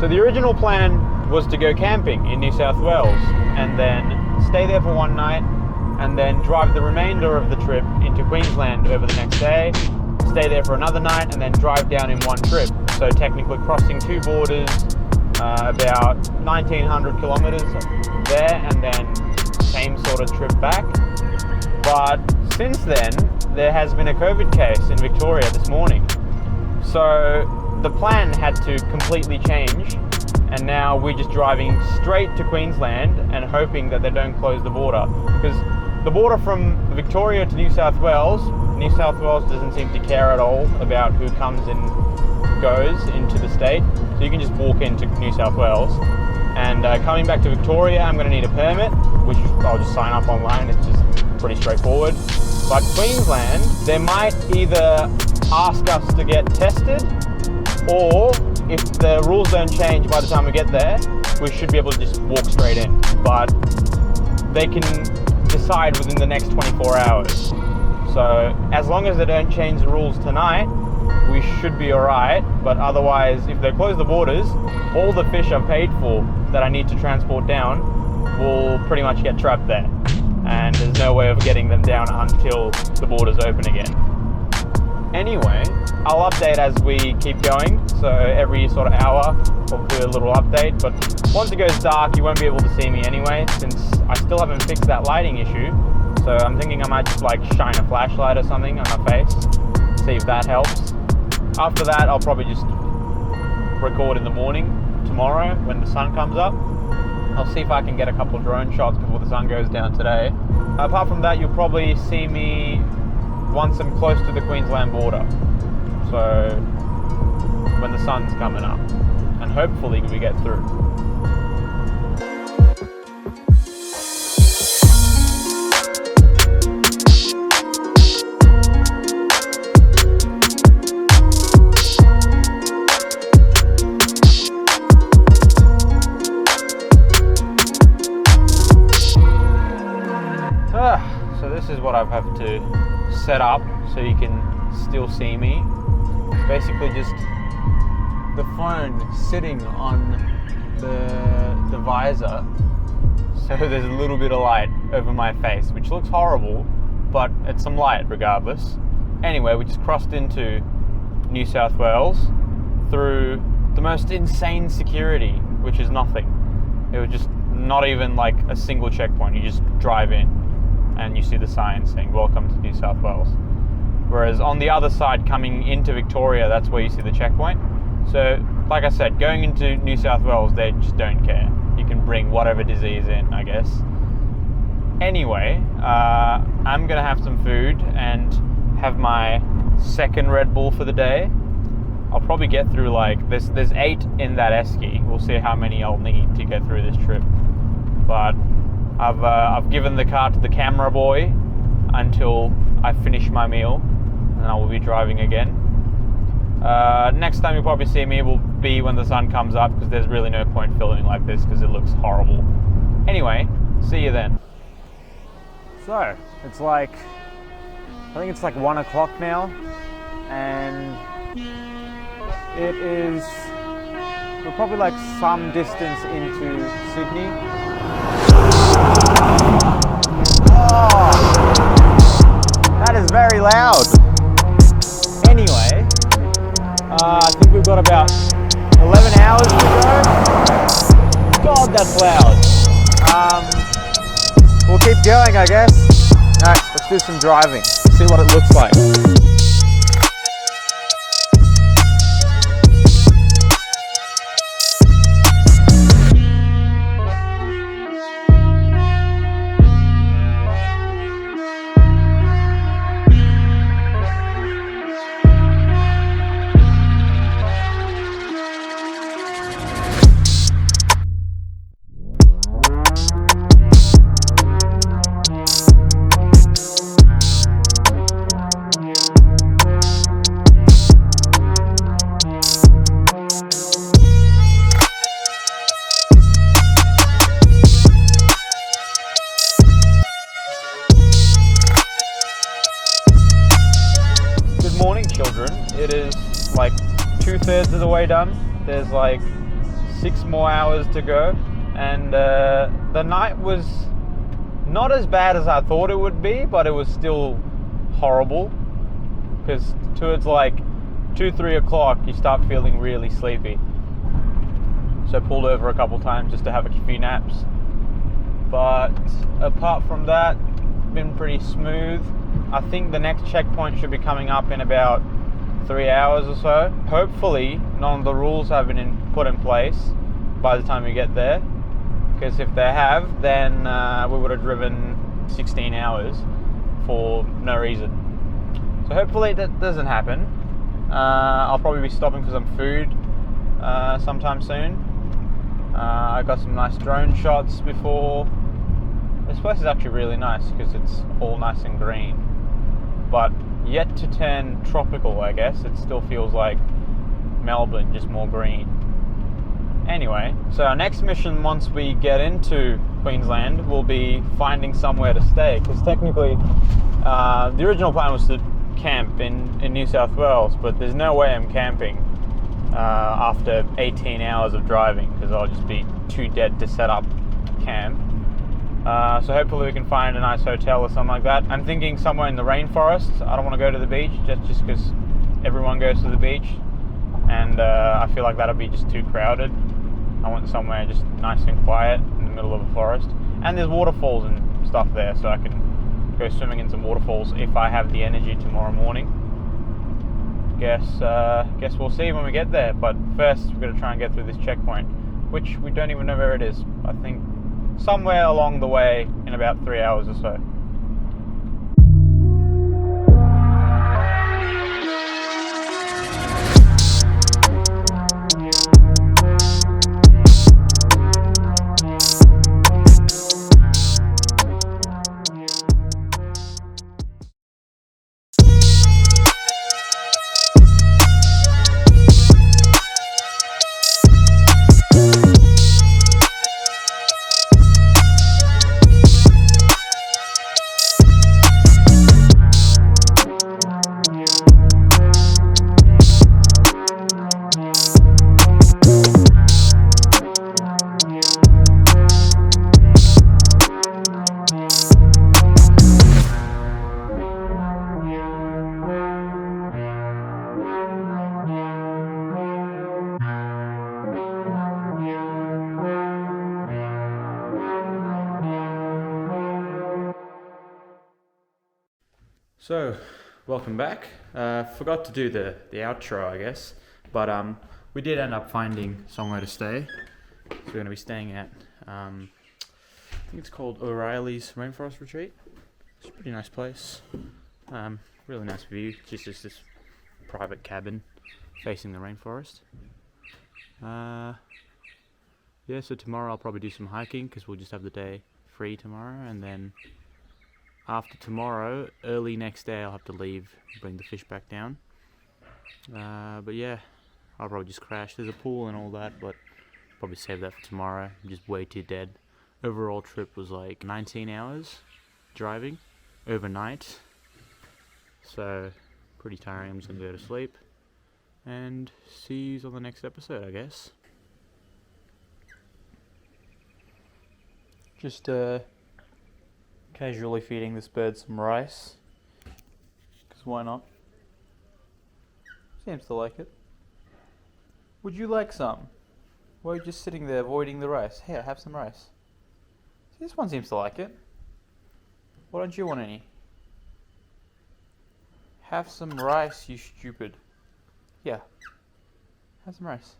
So the original plan was to go camping in New South Wales and then stay there for one night and then drive the remainder of the trip into Queensland over the next day, stay there for another night and then drive down in one trip. So technically crossing two borders, about 1900 kilometers there and then same sort of trip back. But since then, there has been a COVID case in Victoria this morning. So the plan had to completely change, and now we're just driving straight to Queensland and hoping that they don't close the border. Because the border from Victoria to New South Wales doesn't seem to care at all about who comes and goes into the state. So you can just walk into New South Wales. And coming back to Victoria, I'm going to need a permit, which I'll just sign up online. It's just pretty straightforward. But Queensland, they might either ask us to get tested, or if the rules don't change by the time we get there, we should be able to just walk straight in. But they can decide within the next 24 hours. So as long as they don't change the rules tonight, we should be alright. But otherwise, if they close the borders, all the fish I've paid for that I need to transport down will pretty much get trapped there. And there's no way of getting them down until the borders open again. Anyway, I'll update as we keep going. So every sort of hour, I'll do a little update. But once it goes dark, you won't be able to see me anyway, since I still haven't fixed that lighting issue. So I'm thinking I might just like shine a flashlight or something on my face, see if that helps. After that, I'll probably just record in the morning tomorrow when the sun comes up. I'll see if I can get a couple of drone shots before the sun goes down today. Apart from that, you'll probably see me once I'm close to the Queensland border. So when the sun's coming up, and hopefully we get through. So this is what I have to set up so you can still see me. It's basically just the phone sitting on the visor, so there's a little bit of light over my face, which looks horrible, but it's some light regardless. Anyway, we just crossed into New South Wales through the most insane security, which is nothing. It was just not even like a single checkpoint. You just drive in and you see the sign saying welcome to New South Wales. Whereas on the other side, coming into Victoria, that's where you see the checkpoint. So like I said, going into New South Wales, they just don't care. You can bring whatever disease in, I guess. Anyway, I'm gonna have some food and have my second Red Bull for the day. I'll probably get through like, there's 8 in that esky. We'll see how many I'll need to get through this trip. But I've given the car to the camera boy until I finish my meal, and I will be driving again. Next time you'll probably see me will be when the sun comes up, because there's really no point filming like this because it looks horrible. Anyway, see you then. So, it's like, I think it's like 1 o'clock now, and it is, we're probably like some distance into Sydney. Oh, that is very loud. Anyway, I think we've got about 11 hours to go. God, that's loud. We'll keep going, I guess. Alright, let's do some driving, see what it looks like. It is like 2/3 of the way done. There's like 6 more hours to go, and the night was not as bad as I thought it would be, but it was still horrible, because towards like 2-3 o'clock you start feeling really sleepy. So I pulled over a couple times just to have a few naps, but apart from that, been pretty smooth. I think the next checkpoint should be coming up in about 3 hours or so. Hopefully none of the rules have been put in place by the time we get there, because if they have, then we would have driven 16 hours for no reason. So hopefully that doesn't happen. I'll probably be stopping for some food sometime soon. I got some nice drone shots before. This place is actually really nice because it's all nice and green, but yet to turn tropical, I guess. It still feels like Melbourne, just more green. Anyway, so our next mission once we get into Queensland will be finding somewhere to stay, because technically the original plan was to camp in New South Wales, but there's no way I'm camping after 18 hours of driving, because I'll just be too dead to set up camp. So hopefully we can find a nice hotel or something like that. I'm thinking somewhere in the rainforest. I don't want to go to the beach just because everyone goes to the beach, and I feel like that'll be just too crowded. I want somewhere just nice and quiet in the middle of a forest, and there's waterfalls and stuff there, so I can go swimming in some waterfalls if I have the energy tomorrow morning. Guess we'll see when we get there, but first we're going to try and get through this checkpoint, which we don't even know where it is. I think somewhere along the way in about 3 hours or so. So, welcome back. Forgot to do the outro, I guess, but we did end up finding somewhere to stay. So we're going to be staying at, I think it's called O'Reilly's Rainforest Retreat. It's a pretty nice place. Really nice view. Just this private cabin facing the rainforest. Yeah, so tomorrow I'll probably do some hiking because we'll just have the day free tomorrow, and then after tomorrow, early next day, I'll have to leave and bring the fish back down. But yeah, I'll probably just crash. There's a pool and all that, but probably save that for tomorrow. I'm just way too dead. Overall trip was like 19 hours driving overnight. So, pretty tiring. I'm just going to go to sleep. And see you on the next episode, I guess. Just casually feeding this bird some rice, because why not? Seems to like it. Would you like some? Why are you just sitting there avoiding the rice? Here, have some rice. See, this one seems to like it. Why don't you want any? Have some rice, you stupid. Yeah, have some rice.